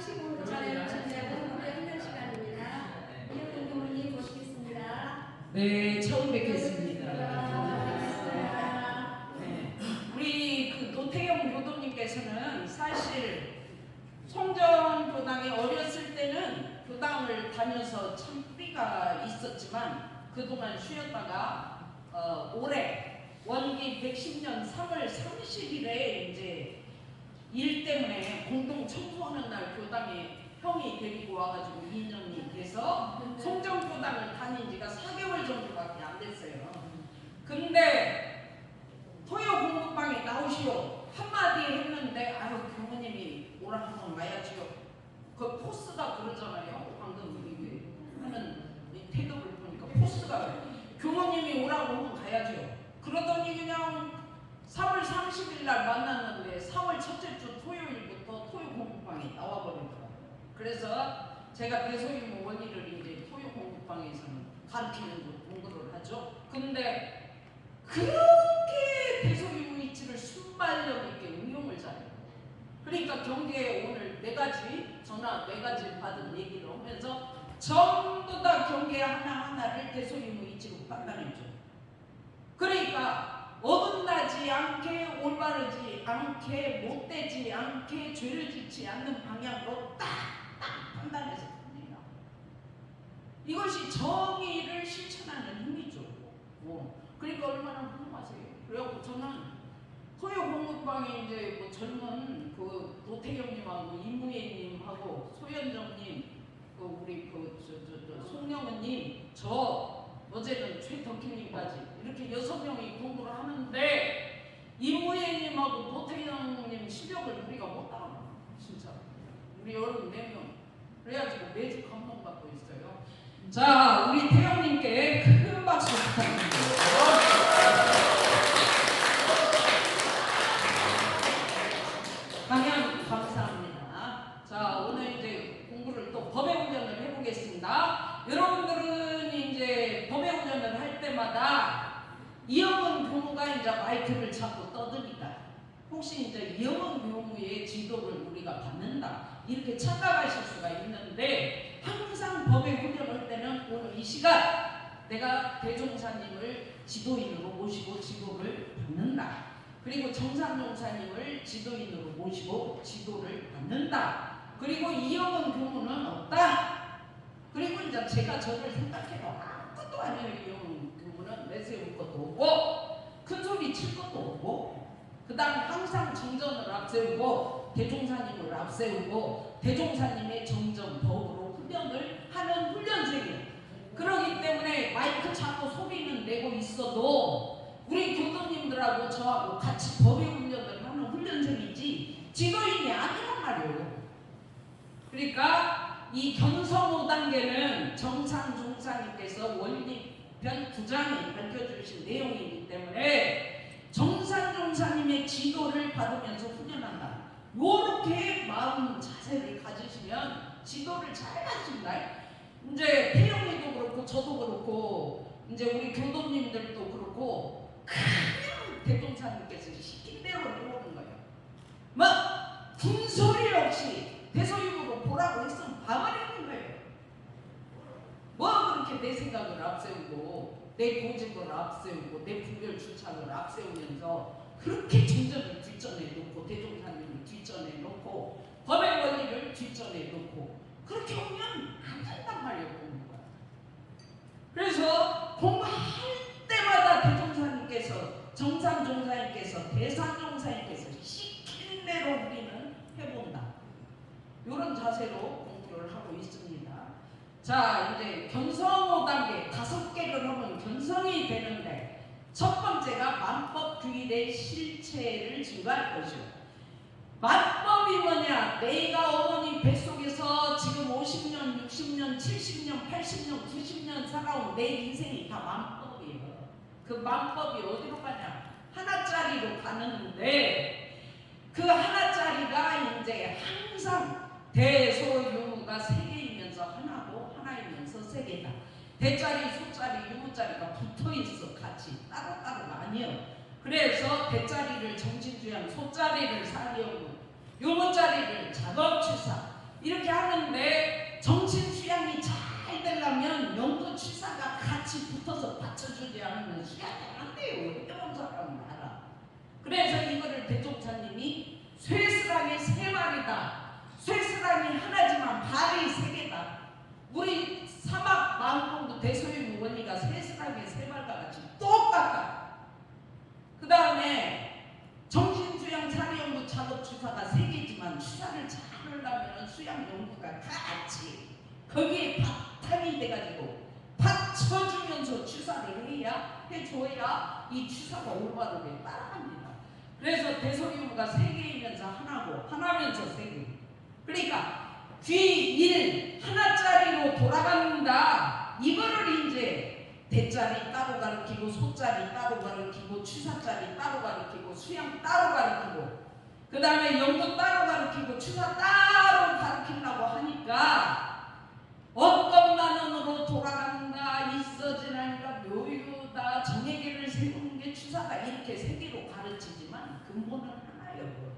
상식으로 잘해는 전제하는 무대 훈련 시간입니다. 이영훈 교무님 모시겠습니다. 네, 처음 뵙겠습니다. 네. 우리 그 노태경 교도님께서는 사실 송정 교당에 어렸을 때는 교당을 다녀서 참 뿌리가 있었지만 그동안 쉬었다가 올해 원기 110년 3월 30일에 이제 일 때문에 공동 청소하는 날 교당에 형이 데리고 와가지고 2년이 돼서 송정교당을 다닌 지가 4개월 정도밖에 안 됐어요. 근데 토요 공부방에 나오시오 한마디 했는데 아유 교무님이 오라 하면 와야지요. 그 포스가 그러잖아요. 방금 이게 하는 이 태도를 보니까 포스가 교무님이 오라고 하면 가야죠. 그러더니 그냥 3월 30일 날 만났는데 4월 첫째 주 토요일부터 토요 공부방에 나와버리더라고요. 그래서 제가 대소유무 원리를 이제 토요 공부방에서는 가르치는 공부를 하죠. 근데 그렇게 대소유무 이치를 순발력 있게 응용을 잘해요. 그러니까 경계에 오늘 4가지 전화 4가지 받은 얘기를 하면서 전부 다 경계 하나하나를 대소유무 이치로 판단해줘요. 그러니까 어긋나지 않게 올바르지 않게 못되지 않게 죄를 짓지 않는 방향으로 딱딱 판단해서 봅니다. 이것이 정의를 실천하는 힘이죠. 그러니까 얼마나 훌륭하세요. 그래갖고 저는 토요 공부방에 이제 뭐 젊은 그 노태경님하고 이무예님하고 소연정님, 그 우리 송영은님, 저 어제는 최덕희님까지 이렇게 6명이 공부를 하는데 이무예님하고 노태경님 실력을 우리가 못 따라가요. 진짜 우리 여러분 4명 그래가지고 매주 감동받고 있어요. 자, 우리 태영님께 큰 박수 부탁드립니다. 강연 감사합니다. 자, 오늘 이제 공부를 또 법의 훈련을 해보겠습니다. 여러분들은 이제 법의 훈련을 할 때마다 이영은 교무가 이제 마이크를 잡고 떠드니까 혹시 이제 이영은 교무의 지도를 우리가 받는다 이렇게 착각하실 수가 있는데 항상 법의 훈련을 할 때는 오늘 이 시간 내가 대종사님을 지도인으로 모시고 지도를 받는다. 그리고 정산종사님을 지도인으로 모시고 지도를 받는다. 그리고 이영은 교무는 없다. 그리고 이제 제가 저를 생각해도 아무것도 아니에요. 이영은 교무는 내세울 것도 없고 큰 소리 칠 것도 없고 그 다음에 항상 정전을 앞세우고 대종사님을 앞세우고 대종사님의 정전 법으로 훈련을 하는 훈련생이에요. 그렇기 때문에 마이크 잡고 소리는 내고 있어도 우리 교도님들하고 저하고 같이 법의 훈련을 하는 훈련생이지 지도인이 아니란 말이에요. 그러니까 이 견성 5단계는 정산종사님께서 원리편 9장에 밝혀주신 내용이기 때문에 정산종사님의 지도를 받으면서 훈련한다. 이렇게 마음 자세를 가지시면 지도를 잘 받습니다. 이제 태영이도 그렇고 저도 그렇고 이제 우리 교도님들도 그렇고 그냥 대종사님께서 시킨 대로 해오는 거예요. 막 군소리 없이 대소유무로 보라고 했으면 봐버리는 거예요. 뭐 그렇게 내 생각을 앞세우고 내 고집을 앞세우고 내 분별 주창을 앞세우면서 그렇게 정전을 뒷전에 놓고 대종사님을 뒷전에 놓고 법의 원리를 뒷전에 놓고 그렇게 오면 안 된단 말이에요. 공부가. 그래서 공부할 때마다 대종사님께서 정산종사님께서 대산종사님께서 시킨 대로 우리는 해본다. 이런 자세로 공부를 하고 있습니다. 자, 이제 견성 5단계 5개를 하면 견성이 되는데 첫 번째가 만법규일의 실체를 증거할 것이요. 만법이 뭐냐? 내가 어머니 뱃속에서 지금 50년, 60년, 70년, 80년, 90년 살아온 내 인생이 다 만법이에요. 그 만법이 어디로 가냐? 하나짜리로 가는데 그 하나짜리가 이제 항상 대소유무가 3개이면서 하나고 하나이면서 3개다. 대짜리, 소짜리, 유무짜리가 붙어있어. 같이 따로따로가 아니에요. 그래서 대짜리를 정신주양, 소짜리를 사리연구, 유무짜리를 작업취사 이렇게 사람은 수양이 안 돼요. 해본 사람은 알아. 그래서 이거를 대종사님이 쇠스랑이 세 마리다. 쇠스랑이 하나지만 발이 세 개다. 우리 사막 마음공도 대소윤 원리가 쇠스랑이 세 마리가 같이 똑같다. 그 다음에 정신수양 사례연구 작업주사가 세 개지만 주사를 잘 하려면 수양연구가 같이 거기에 바탕이 돼가지고 받쳐주면서 주사를 해줘야 이 주사가 올바르게 따라갑니다. 그래서 대소유무가 세 개이면서 하나고 하나면서 세 개. 그러니까 귀1 하나짜리로 돌아간다. 이거를 이제 대짜리 따로 가르치고 소짜리 따로 가르치고 추사짜리 따로 가르치고 수양 따로 가르치고 그 다음에 연구 따로 가르치고 추사 따로 가르치려고 하니까 어떤 나눔으로 돌아간다. 있어지나니까 묘유다. 정예계를 세우는 게 추사다. 이렇게 세 개로 가르치지만 근본은 하나예요.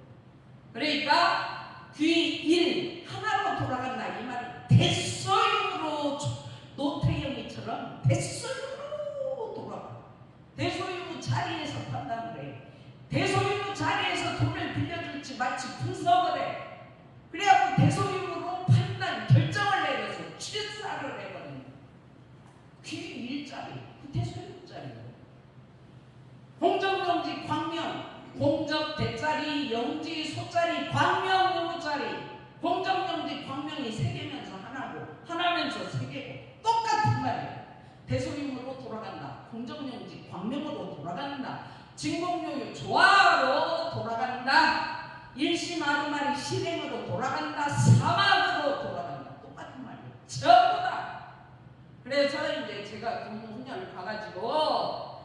그러니까 귀1 하나로 돌아간다. 이 말이 대소유로 노태영이처럼 대소유로 돌아가. 대소유 자리에서 판단을 해. 대소유 자리에서 돈을 빌려줄지 말지 분석을 해. 그래갖고 대소유로 판단 결정을 내려서 취사를 해버리는 귀1짜리 그 대소유짜리예요. 공정영지 광명 공적 대짜리 영지 소짜리 광명 영우짜리 공정영지 광명이 세 개면서 하나고 하나면서 세 개고 똑같은 말이에요. 대소유로 돌아간다. 공정영지 광명으로 돌아간다. 진공요유 조화로 돌아간다. 일심 아르마리 실행으로 돌아간다. 사막으로 돌아간다. 똑같은 말이에요. 전부 다. 그래서 이제 제가 공무훈련을 가가지고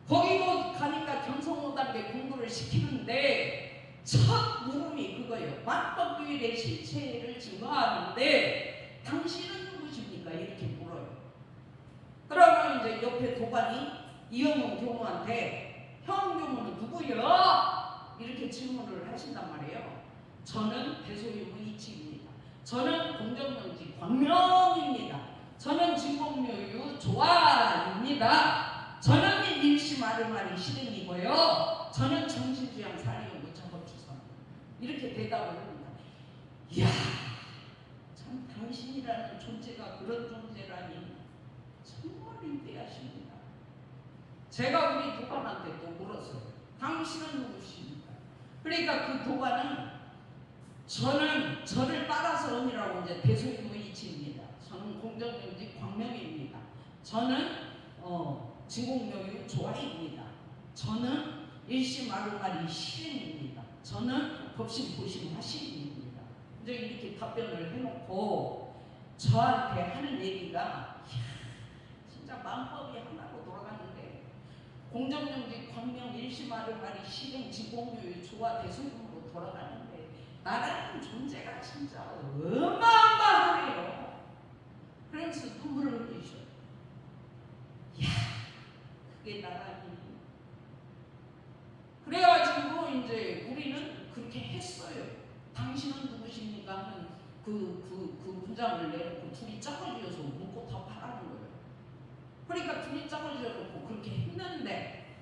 거기도 가니까 경성노답에 공부를 시키는데 첫 물음이 그거예요. 만법규일의 실체를 증거하는데 당신은 누구십니까? 이렇게 물어요. 그러면 이제 옆에 도관이 이영웅 교무한테 형 교무는 누구요? 이렇게 질문을 하신단 말이에요. 저는 대소유무 이치입니다. 저는 공정영지 광명입니다. 저는 진공묘유 조화입니다. 저는 일심 아르마리 실행이고요. 저는 정신주양 사례연구 작업주사입니다. 이렇게 대답을 합니다. 이야, 참 당신이라는 존재가 그런 존재라니 정말 위대하십니다. 제가 우리 도관한테 또 물었어요. 당신은 누구십니까? 그러니까 그 도관은 저는 저를 따라서 언니라고 이제 대소유무 이치입니다. 저는 공정영지 광명입니다. 저는 진공묘유 조화입니다. 저는 일심 아르마리 실행입니다. 저는 법심 보심 화신입니다. 이제 이렇게 답변을 해놓고 저한테 하는 얘기가 진짜 만법이 하나로 돌아가는데 공정영지 광명 일심 아르마리 실행 진공묘유 조화 대소유무로 돌아가는데 나라는 존재가 진짜 어마어마하네요. 그래서 눈물을 흘리셔. 이야, 그게 나라니. 그래가지고 이제 우리는 그렇게 했어요. 당신은 누구십니까? 하는 그 문장을 내놓고 둘이 짝을 지어서 묻고 답하라는 거예요. 그러니까 둘이 짝을 지어놓고 그렇게 했는데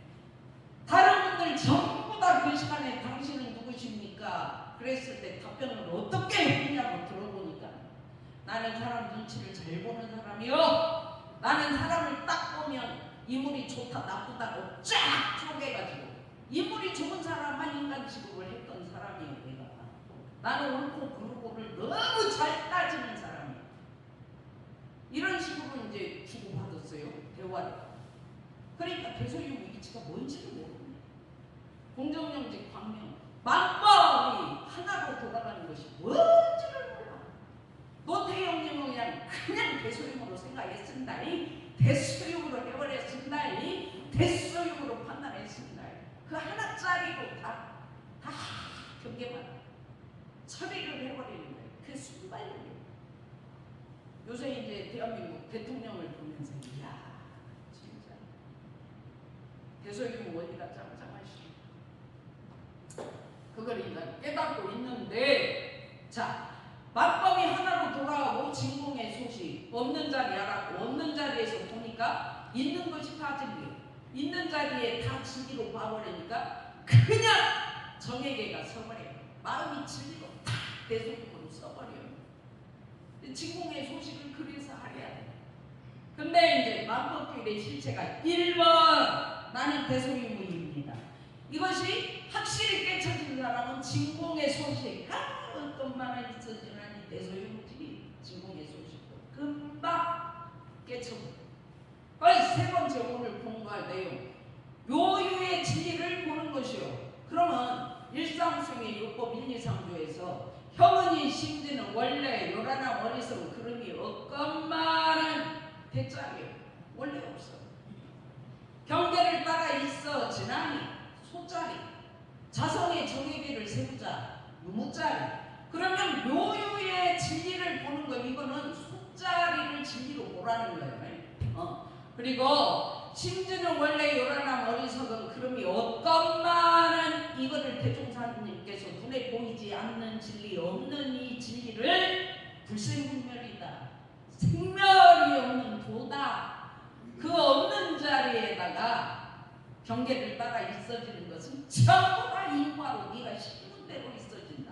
다른 분들 전부 다 그 시간에 당신은 누구십니까? 그랬을 때 답변을 어떻게 했냐고 들어보니까 나는 사람 눈치를 잘 보는 사람이요. 나는 사람을 딱 보면 인물이 좋다 나쁘다고 쫙 쪼개가지고 인물이 좋은 사람만 인간 취급을 했던 사람이에요. 내가 나는 옳고 그르고를 너무 잘 따지는 사람이에요. 이런 식으로 이제 주고받았어요. 대화를. 그러니까 대소유무 이치가 뭔지를 모르네. 공정영지 광명 만법이 하나로 돌아가는 것이 뭔지를 몰라. 노태영님은 그냥 대소유무로 생각했습니다. 대소유무로 해버렸습니다. 대소유무로 판단했습니다. 그 하나짜리로 다 경계만 처리를 해버리는 거예요. 그 순발력이에요. 요새 이제 대한민국 대통령을 보면서 이야 진짜 대소유무 원리가 짱짱하시죠. 그걸 일단 깨닫고 있는데 자 만법이 하나로 돌아가고 진공의 소식 없는 자리 알았고 없는 자리에서 보니까 있는 것이 빠진 게 있는 자리에 다 진리로 봐버리니까 그냥 정에게가 서버려요. 마음이 진리로 탁 대속으로 써버려요. 진공의 소식을 그래서 알아야 돼. 근데 이제 만법교의 실체가 1번 나는 대소유무입니다. 이것이 확실히 깨쳐진 사람은 진공의 소식 어떤 말은 있어지나니 대소유무지 진공의 소식도 금방 깨쳐버려. 세 번째 오늘 공부할 내용 묘유의 진리를 보는 것이요. 그러면 일상성의 율법 1, 2, 3조에서 형은이 심지는 원래 요란한 어리석은 그름이 없건만은 대자리요. 원래 없어. 경계를 따라 있어 지나니 소자리 자성의 정의기를 세우자 무자리. 그러면 묘유의 진리를 보는 거 이거는 소자리를 진리로 보라는 거예요. 그리고 심지는 원래 요란한 어리석은 그름이 없건만은 이거를 대종사님께서 눈에 보이지 않는 진리 없는 이 진리를 불생불멸이다. 생멸이 없는 도다. 그 없는 자리에다가 경계를 따라 있어지는 것은 전부 다 인과로 네가 심은 대로 있어진다.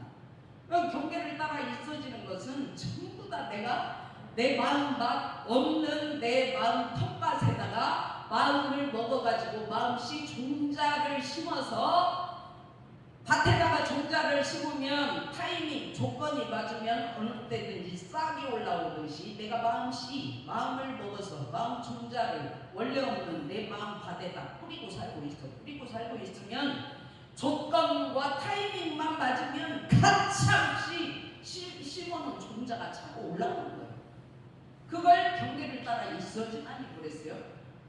경계를 따라 있어지는 것은 전부 다 내가 내 마음밭 없는 내 마음 텃밭에다가 마음을 먹어가지고 마음씨 종자를 심어서 밭에다가 종자를 심으면 타이밍 조건이 맞으면 어느 때든지 싹이 올라오듯이 내가 마음씨 마음을 먹어서 마음 종자를 원래 없는 내 마음 밭에다 뿌리고 살고 있어. 뿌리고 살고 있으면 조건과 타이밍만 맞으면 가차없이 심어놓은 종자가 자꾸 올라오는 거예요. 그걸 경계를 따라 있어지나니 그랬어요.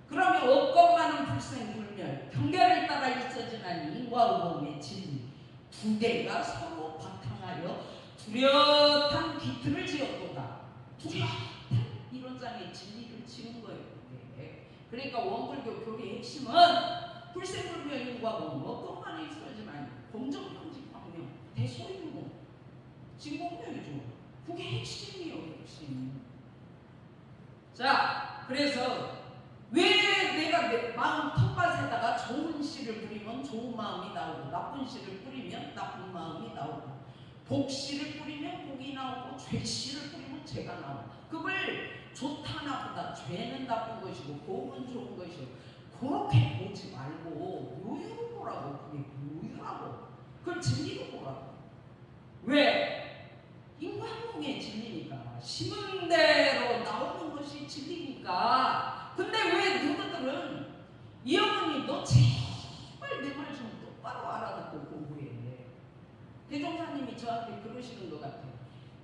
그러면 없건만은 불생불멸 경계를 따라 있어지나니 인과의범의 진리 두 개가 서로 바탕하여 뚜렷한 기틀을 지었도다. 뚜렷한 이론상의 진리를 지은 거예요. 그러니까 원불교 교리의 핵심은 불생불멸 인과의범 없건만에 있어지나니 공정평직방명 대소유무 진공명이죠. 그게 핵심이에요. 핵심. 자, 그래서 왜 내가 내 마음 텃밭에다가 좋은 씨를 뿌리면 좋은 마음이 나오고 나쁜 씨를 뿌리면 나쁜 마음이 나오고 복씨를 뿌리면 복이 나오고 죄씨를 뿌리면 죄가 나오고 그걸 좋다 나쁘다 죄는 나쁜 것이고 복은 좋은 것이고 그렇게 보지 말고 묘유로 보라고. 그게 묘유라고. 그걸 진리로 보라고. 왜? 인과응의 진리니까 심은 대로 나오는 것이 진리니까. 근데 왜 누구들은 이 어머니 너 제발 내 말 좀 똑바로 알아듣고 공부해. 대종사님이 저한테 그러시는 것 같아요.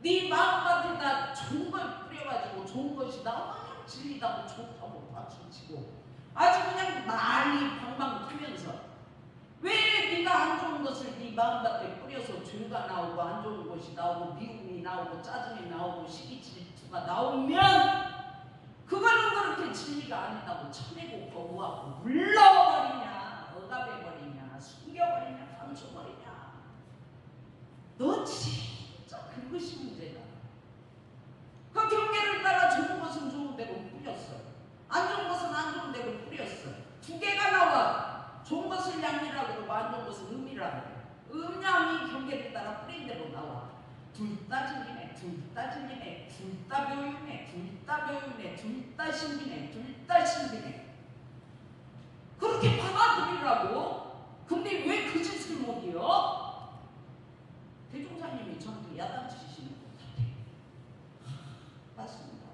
네 마음밭에다 좋은 걸 뿌려가지고 좋은 것이 나오면 진리다고 좋다고 박수치고 아주 그냥 난리 방방 뛰면서 왜 네가 안 좋은 것을 네 마음밭에 뿌려서 죄가 나오고 안 좋은 것이 나오고 미움이 나오고 짜증이 나오고 시기 질투가 나오면 그거는 그렇게 진리가 아니다고 쳐내고 거부하고 물러버리냐 억압해버리냐 숨겨버리냐 감춰버리냐. 너 진짜 그것이 문제다. 그 경계를 따라 좋은 것은 좋은 대로 뿌렸어. 안 좋은 것은 안 좋은 대로 뿌렸어. 두 개가 나와. 좋은 것을 양이라고 그러고 안 좋은 것은 음이라고 그래. 음양이 경계를 따라 뿌린 대로 나와. 둘 다 진리네, 둘 다 진리네, 둘 다 묘유네, 둘 다 묘유네, 둘 다 신비네, 둘 다 신비네. 그렇게 받아들이라고. 근데 왜 그 짓을 못해요? 대종사님이 저한테 야단치시는 것 같아요. 맞습니다.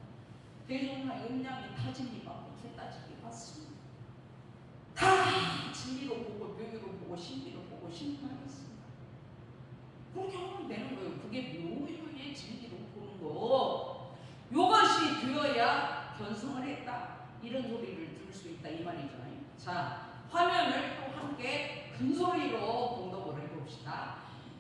대종사 음양이 다 진리 맞고 둘 다 진리 맞습니다. 다 진리로 보고 묘유로 보고 신비로 보고 신비하겠습니다. 그렇게 하면 되는 거예요. 그게 묘유의 진리로 보는 거. 이것이 되어야 견성을 했다. 이런 소리를 들을 수 있다 이 말이잖아요. 자, 화면을 또 함께 큰 소리로 공독을 해봅시다.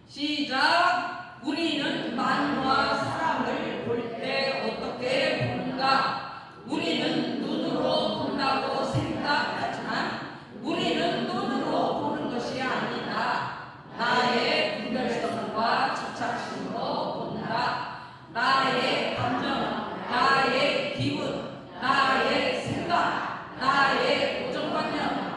시작. 우리는 만화 사람을 볼 때 어떻게 보는가? 우리는 눈으로 본다고 생각하지만 우리는 눈으로 보는 것이 아니다. 나의 분별성과 집착심으로 본다. 나의 감정, 나의 기분, 나의 생각, 나의 고정관념,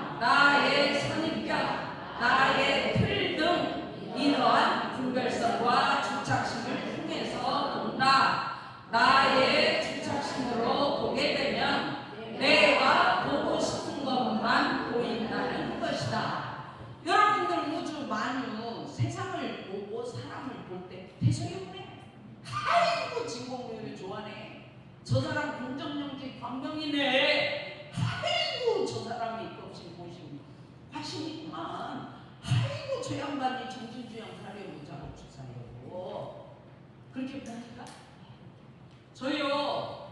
나의 주착심으로 보게 되면 내가 보고 싶은 것만 보인다는 것이다. 여러분들 우주 만유 세상을 보고 사람을 볼 때 대소유네. 아이고 진공요요 좋아하네. 저 사람 공정영지 광명이네. 아이고 저 사람이 입법심 보시고 화신이구만. 아이고 저 양반이 정신주양 사려고 작업주사요. 그렇게 보니까 저요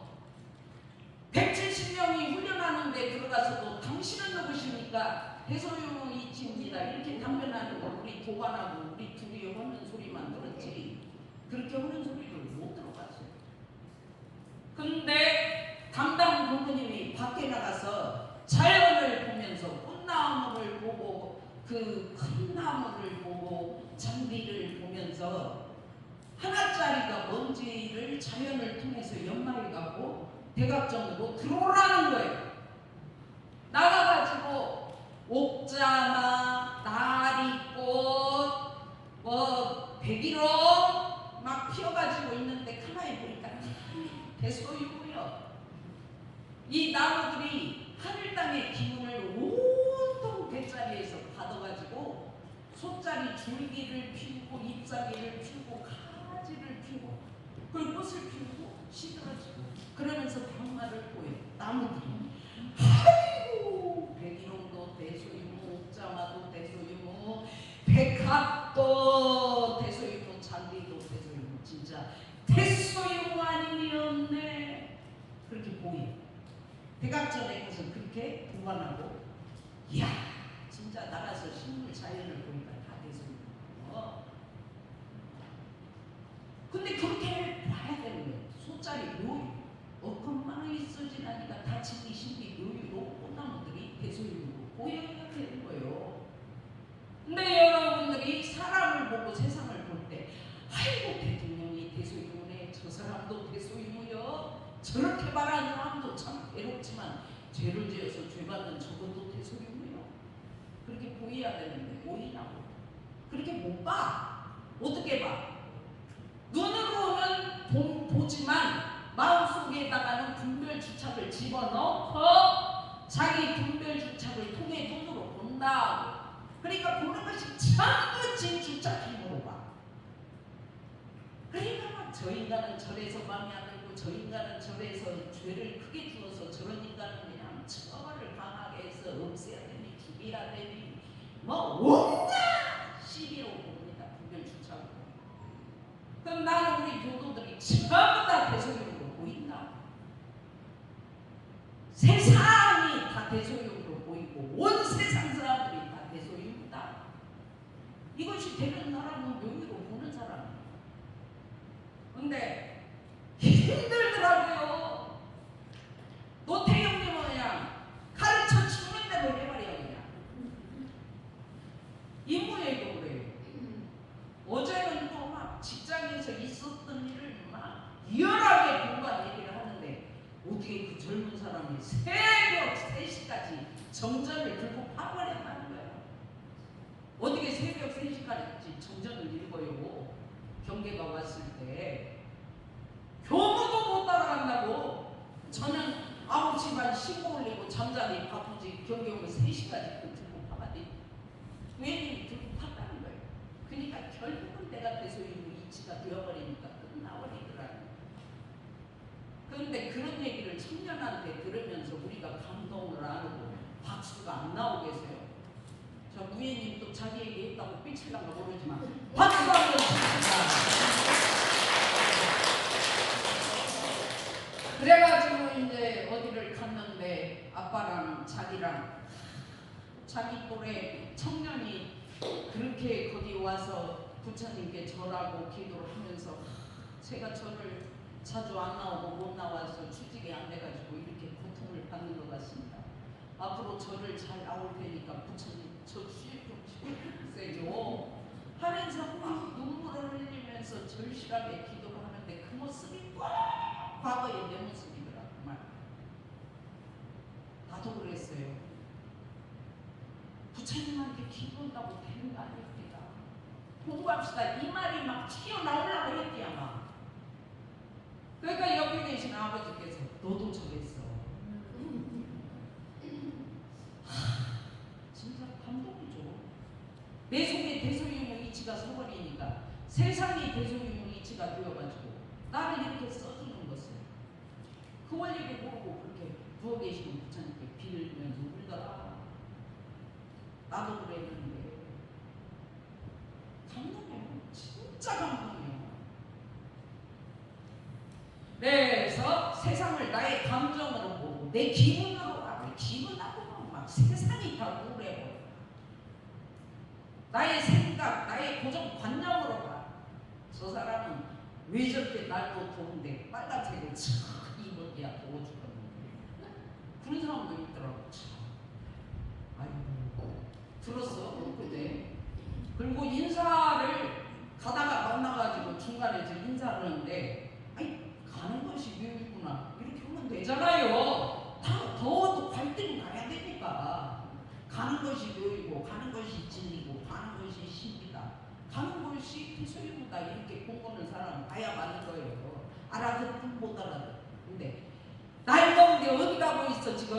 170명이 훈련하는데 들어가서도 당신은 누구십니까? 대소유무 이치입니다. 이렇게 답변하는 거 우리 도관하고 우리 둘이 하는 소리만 들었지 그렇게 하는 소리를 못 들어봤어요. 근데 담당 부모님이 밖에 나가서 자연을 보면서 꽃나무를 보고 그 큰 나무를 보고 잔디를 보면서 하나짜리가 뭔지를 자연을 통해서 연마해가고 대각점으로 들어오라는 거예요. 나가가지고 옥자나 나리꽃 뭐 백일홍 막 피어가지고 있는데 가만히 보니까 대소유고요. 이 나무들이 하늘 땅의 기운을 온통 대자리에서 받아가지고 소자리 줄기를 피우고 잎사귀를 피우고 가지를 피우고 그리고 꽃을 피우고 시들어지고 그러면서 병마를 보여. 나무들이 아이고 백일홍도 대소유무 옥자마도 대소유무 백합도 대소유무 잔디도 대소유무 진짜 대소유무 아님이 없네. 그렇게 보여. 백악전에 가서 그렇게 보관하고 이야 진짜 나가서 식물 자연을 보니까 다 대소유무. 근데 그렇게 봐야 되는 거예요. 소짜리 묘유 어금만에 있어지나니까 다치기 신비 묘유로 꽃나무들이 대소유무로 보여야 되는 거예요. 근데 여러분들이 사람을 보고 세상을 볼 때 아이고 대통령이 대소유무네 저 사람도 대소유무요 저렇게 말하는 사람도 참 괴롭지만 죄를 지어서 죄받는 저것도 대소유무요 그렇게 보여야 되는데 보이냐고 그렇게 못 봐. 어떻게 봐? 눈으로는 보지만 마음속에다가는 분별주착을 집어넣고 자기 분별주착을 통해 눈으로 본다. 그러니까 보는 것이 전부 진주착 힘으로 봐. 그러니까 막 저 인간은 저래서 마음에 안 들고 저 인간은 저래서 죄를 크게 주어서 저런 인간은 그냥 처벌을 강하게 해서 없애야 되니 죽여야 되니 뭐 온갖 시비로 봅니다. 분별주착으로. 그럼 나는 우리 교도들이 전부 다 대소유로 보인다. 세상이 다 대소유로 보이고 온 세상 사람들이 다 대소유다. 이것이 되는 사람은 묘미로 보는 사람이에요. 근데 힘들더라고요. 노태형님은 그냥 가르쳐 죽는 대로 해버려요. 그냥 인무예도 그래요. 어제는 또 막 직장에서 있었던 일을 막 리얼하게 공부한 얘기를 하는데 어떻게 그 젊은 사람이 새벽 3시까지 정전을 들고 파버렸다는 거예요. 어떻게 새벽 3시까지 정전을 읽어요. 경계가 왔을 때 교무도 못 따라간다고. 저는 9시 반 신고 올리고 잠자기 바쁘지 경계 오면 3시까지 들고 파가지. 왜냐면 들고 팠다는 거예요. 그러니까 결국은 내가 대소유무 이치가 되어버리니까 끝나버리더라고요. 그런데 그런 얘기를 청년한테 들으면서 우리가 감동을 안 하고 박수가 안 나오겠어요. 저 무예님 또 자기 얘기했다고 삐칠란가 모르지만 박수 한번 칩시다. 그래가지고 이제 어디를 갔는데 아빠랑 자기랑 자기 또래 청년이 그렇게 거기 와서 부처님께 절하고 기도를 하면서 제가 절을 자주 안 나오고 못 나와서 취직이 안 돼가지고 이렇게 고통을 받는 것 같습니다. 앞으로 절을 잘 나올 테니까 부처님 저 취직 좀 시켜주세요 하면서 막 눈물을 흘리면서 절실하게 기도를 하는데 그 모습이 꽉 과거의 내 모습이더라. 정말 나도 그랬어요. 부처님한테 기도한다고 되는 거 아닙니다. 공부합시다. 이 말이 막 튀어나오려고 했대요. 막. 그러니까 아버지께서 너도 저랬어. 진짜 감동이죠. 내 속에 대소유무 이치가 서버리니까 세상이 대소유무 이치가 되어가지고 나를 이렇게 써주는 것을 그 원리를 모르고 그렇게 부어 계시는 부처님께 빌면서 울더라. 나도 그랬는데. 감동이에요. 진짜 감동이에요. 그래서 세상을 나의 감정으로 보고 내 기분으로 하고 기분하고 막 세상이 다 우울해버려. 나의 생각, 나의 고정관념으로 봐. 저 사람은 왜 저렇게 날도 더운데 빨간색을 촥 입었냐 더워 죽었는데. 그런 사람도 있더라고. 아이고 들었어 그때. 그리고 인사를 가다가 만나가지고 중간에 저 인사를 하는데 아이 가는 것이 묘이구나 이렇게 하면 되잖아요. 다 더워도 갈 때는 가야 되니까. 가는 것이 묘이고 가는 것이 진리고 가는 것이 신이다. 가는 것이 태소유무다 이렇게 공부하는 사람은 가야 맞는 거예요. 알아듣든 못 알아듣든. 근데 날 더운데 어디 가고 있어 지금?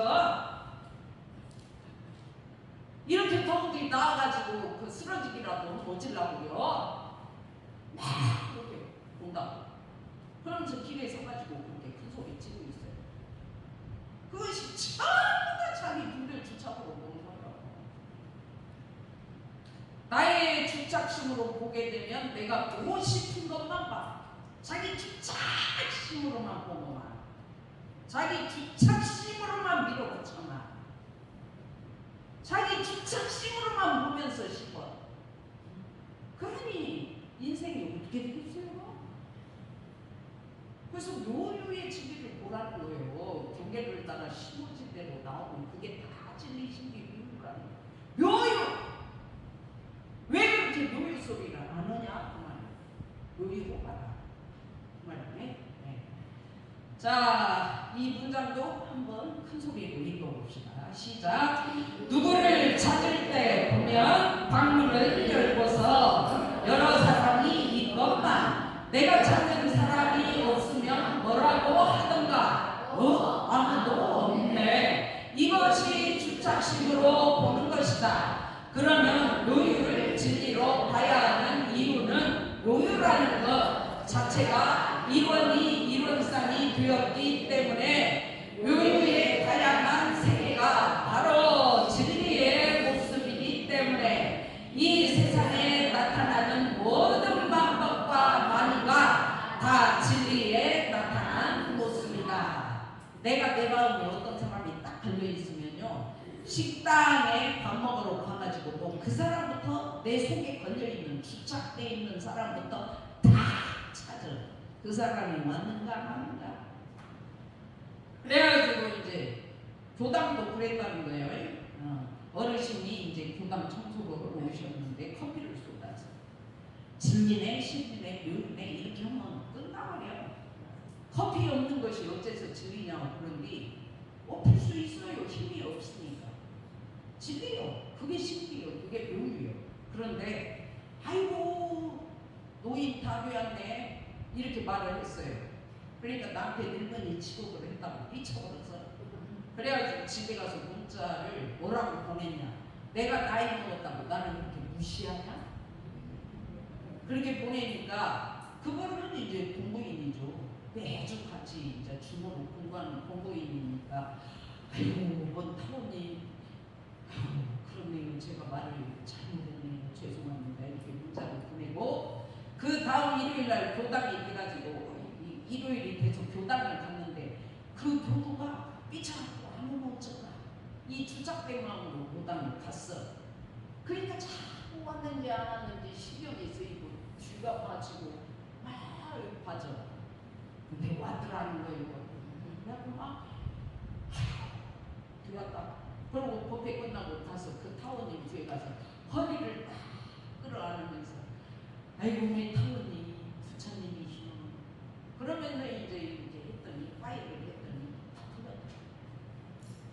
이렇게 더운데 나와가지고 그 쓰러지기라도 어찌려고요? 막 그렇게 본다고. 그러면서 길에 서가지고 그렇게 큰 소리 치고 있어요. 그것이 전부 다 자기 분별 주착으로 보는 거예요. 나의 주착심으로 보게 되면 내가 보고 싶은 것만 봐. 자기 주착심으로만 보고만. 자기 주착심으로만 밀어붙여만. 자기 주착심으로만 보면서 싶어. 그러니 인생이 어떻게 되겠어요? 그래서 묘유의 진리를 보라는 거예요. 경계를 따라 신호지대로 나오면 그게 다 진리, 신비, 묘유라는 거예요. 묘유! 왜 그렇게 묘유 소리를 안 하냐? 그 말이에요. 묘유로 봐라. 그 말이네. 네. 자, 이 문장도 한번 큰 소리로 읽어봅시다. 시작. 누구를 찾을 때 보면 방문을 열고서 여러 사람이 있건만 내가 찾는 사람이 없으면 뭐라고 하던가 아무도 없네. 이것이 주착심으로 보는 것이다. 그러면 요유를 진리로 봐야 하는 이유는 요유라는 것 자체가 이론이 이론상이 되었기 때문에 요유의 다양한 세계가 바로 진리의 모습이기 때문에 이 세상에 나타나는 모든 방법과 만유가 다 진리에 나타난 모습이다. 내가 내 마음에 어떤 사람이 딱 걸려있으면요, 식당에 밥 먹으러 가가지고 또 그 사람부터 내 속에 걸려있는 주착되어 있는 사람부터 다 찾아. 그 사람이 왔는가 마는가. 그래가지고 이제 교당도 그랬다는 거예요. 어르신이 이제 교당 청소를 오셨는데 커피를 쏟아서 진리네 신리네 묘리네 이렇게 하면 끝나버려. 커피 없는 것이 어째서 진리냐고 그런데 엎을 수 있어요. 힘이 없으니까. 진리요. 그게 신리요. 그게 묘리요. 그런데 아이고 노인 다 되었네 이렇게 말을 했어요. 그러니까 나한테 늙은이 취급을 했다고 미쳐버렸어. 그래가지고 집에 가서 문자를 뭐라고 보냈냐. 내가 나이 먹었다고 나를 그렇게 무시하냐? 그렇게 보내니까 그거는 이제 공부인이죠. 매주 같이 이제 주모로 공부하는 공부인이니까 아이고 뭔 타로님 그러네요. 제가 말을 잘못했네요. 죄송합니다. 이렇게 문자를 보내고 그 다음 일요일날 교당이 돼가지고 일요일이 돼서 교당을 갔는데 그 교도가 삐쳐갖고 아무 어쩌다 이 주착된 마음으로 교당을 갔어. 그러니까 자꾸 왔는지 안 왔는지 신경이 쓰이고 쥐가 빠지고 막 빠져. 근데 왔더라는 거예요. 그래갖고 막 되었다. 그리고 법회 끝나고 가서 그 타원님 뒤에 가서 허리를 딱 끌어안으면서 아이고 우리 타원님 부처님이시노. 그러면서 이제 했더니 파일을 했더니 다 풀렸다.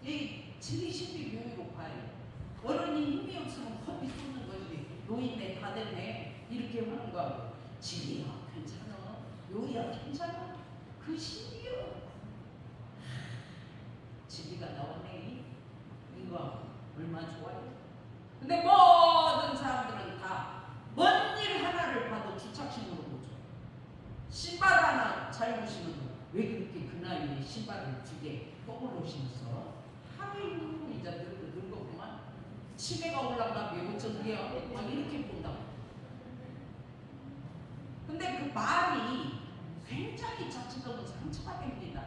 이 진리신비 묘유로 봐요. 어른이 힘이 없으면 커피 쏟는 것이 노인네 다 됐네 이렇게 하는 거하고 진리야 괜찮아 묘야 괜찮아 그 신이요. 진리가 나오네. 이거 얼마나 좋아요. 근데 모든 사람들은 다 먼 일 하나를 봐도 주착신으로 보죠. 신발 하나 잘못 신은 거. 왜 그렇게 그 나이에 신발을 2개 거꾸로 신었어? 하루 이제 늙었구만. 치매가 올라가면 어쩐디야? 막 이렇게 본다고. 근데 그 말이 굉장히 자칫하면 상처가 됩니다.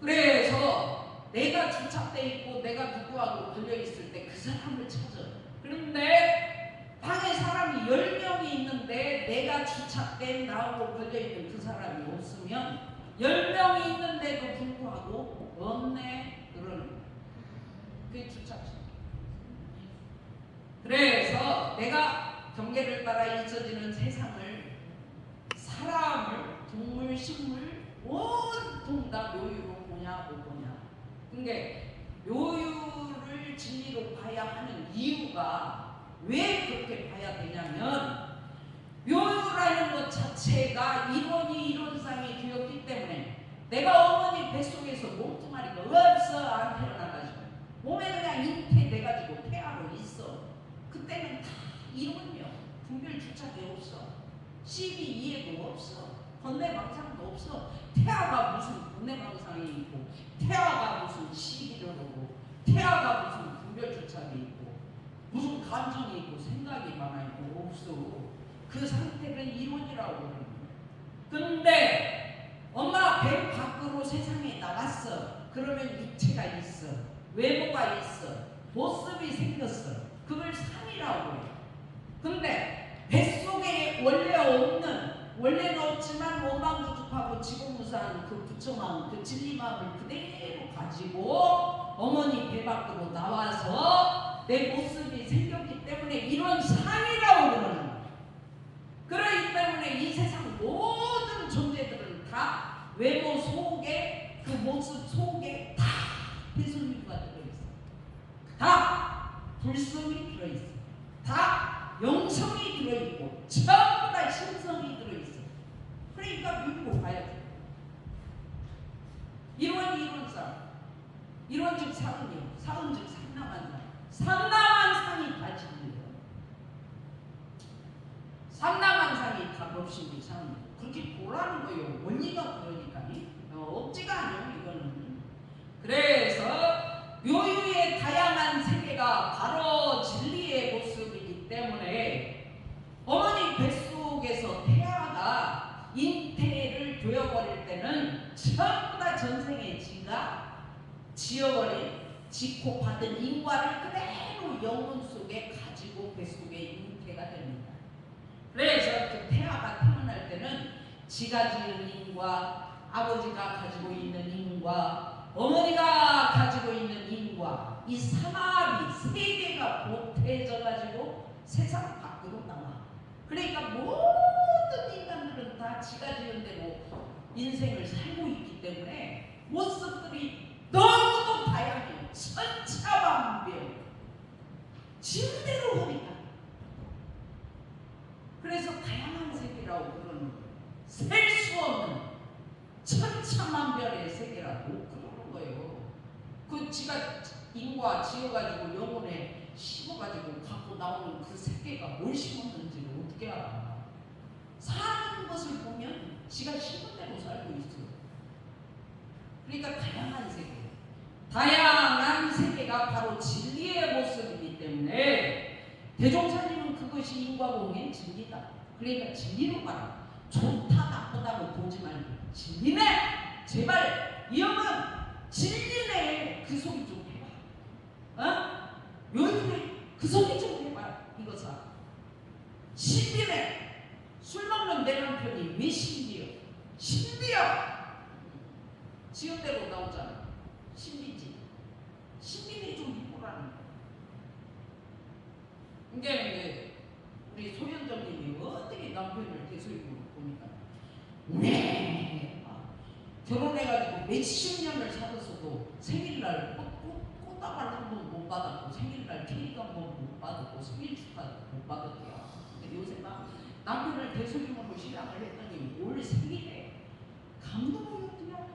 그래서 내가 주착돼 있고 내가 누구하고 걸려 있을 때 그 사람을 찾아. 그런데 방에 사람이 10명이 있는데 내가 주착된 나하고 걸려 있는 그 사람이 없으면 10명이 있는데도 불구하고 없네 그러는 거야. 그게 주착심. 그래서 내가 경계를 따라 잊혀지는 세상을, 사람을, 동물, 식물 온통 다 묘유로 보냐 못 보냐. 그게 묘유를 진리로 봐야 하는 이유가 왜 그렇게 봐야 되냐면 묘유라는 것 자체가 이론상이 되었기 때문에 내가 어머니 뱃속에서 몸뚱아리가 없어 안 태어나가지고 몸에 그냥 잉태돼가지고 태아로 있어. 그때는 다 이론이요. 분별 주착이 없어. 시비 이해도 없어. 번뇌망상도 없어. 태아가 무슨 번뇌망상이 있고 태아가 무슨 시비를 하고 태아가 무슨 분별 주착이 있고 무슨 감정이 있고 생각이 많아 있고 없어. 그 상태를 이론이라고 그러는 거야. 근데 엄마 배 밖으로 세상에 나갔어. 그러면 육체가 있어. 외모가 있어. 모습이 생겼어. 그걸 삶이라고 해요. 근데 뱃속에 원래 없는, 원래는 없지만 원망부족하고 지고무사한 그 부처마음, 그 진리마음을 그대로 가지고 어머니 배 밖으로 나와서 내 모습이 생겼기 때문에 이런 삶이라고 그러는 거예요. 그렇기 때문에 이 세상 모든 존재들은 다 외모 속에, 그 모습 속에 다 배설미가 들어있어. 다 불성이 들어있어. 다 영성이 들어있고 전부 다 신성이 들어있어. 그러니까 믿고 봐야 돼. 이론상, 이론 즉 사은이요. 사은 즉 상남한 상. 상남한 상이 다 진리예요. 상남한 상이 다 법신이 상이에요. 그렇게 보라는 거예요. 원리가 그러니까. 억지가 아니에요 이거는. 그래서 묘유의 다양한 세계가 바로 진리의 모습이기 때문에 어머니 뱃속에서 태아가 잉태를 되어버릴 때는 전부 다 전생의 지가 지어버린, 지고 받은 인과를 그대로 영혼 속에 가지고 뱃속에 잉태가 됩니다. 그래서 그 태아가 태어날 때는 지가 지은 인과, 아버지가 가지고 있는 인과, 어머니가 가지고 있는 인과, 이 삼합이 세 개가 보태져 가지고 세상 밖으로 나와. 그러니까 모든 인간들은 다 지가 지은 대로 인생을 살고 있기 때문에 모습들이 너무도 다양해요. 천차만별. 지은 대로 하니까. 그래서 다양한 세계라고 그러는 거예요. 셀 수 없는 천차만별의 세계라고 그러는 거예요. 그 지가 인과 지어가지고 영혼에 심어가지고 갖고 나오는 그 세계가 뭘 심었는지를 어떻게 알아? 사는 것을 보면 지가 심은 대로 살고 있어. 그러니까 다양한 세계. 다양한 세계가 바로 진리의 모습이기 때문에 대종사님은 그것이 인과공의 진리다. 그러니까 진리로 봐라. 좋다 나쁘다고 보지 말고 진리네. 제발 이 형은 진리네. 그 소리 좀 해봐. 어? 요즘에 그 소리 좀 해봐. 이거사 신비네. 술 먹는 내 남편이 왜 신비여? 신비야. 지역대로 나오잖아. 신비지. 신비네 좀 해보라는 거야. 이게 이제 우리 소현정님이 어떻게 남편을 대소입으로 보니까 네 결혼해가지고 몇십 년을 살았어도 생일날 꽃다발 한 번 못 받았고 생일날 케이크 한 번 못 받았고 생일 축하 못 받았대요. 근데 요새 막 남편을 대소임으로 신앙을 했더니 올 생일에 감동이 어떠냐?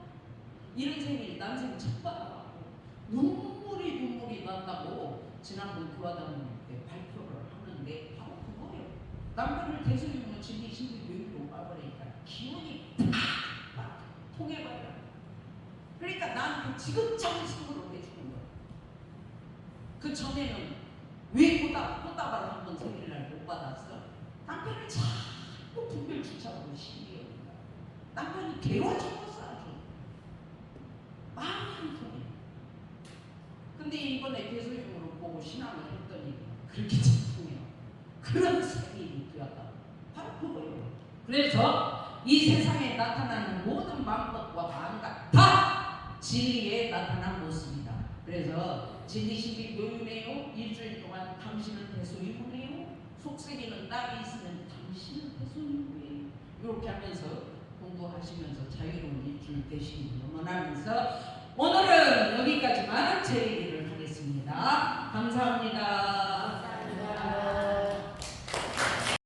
이런 생이 난생 처음 받아갖고 눈물이 난다고 지난번 교화당 때 발표를 하는데 바로 그거예요. 남편을 대수육으로 진리 신비 교육으로 빠버리니까 기운이 팍 통해버려. 그러니까 난 그 지극정성으로 해주는 거야. 그 전에는 왜 꽃다발을 한번 생일날 못 받았어? 남편을 자꾸 분별주차하고 시비해요. 남편이 괴로워 죽었어 아주. 마음이 안 통해. 근데 이번에 대소형으로 보고 신앙을 했더니 그렇게 잘 통해요. 그런 생일이 되었다. 바로 그거예요. 그래서 이 세상에 나타나는 모든 방법과 마음과 다 진리에 나타난 모습이다. 그래서 진리신비 묘유네요. 일주일 동안 당신은 대소유무네요. 속세기는 땅에 있으면 당신은 대소유무예요. 이렇게 하면서 공부하시면서 자유로운 일주일 되시길 원하면서 오늘은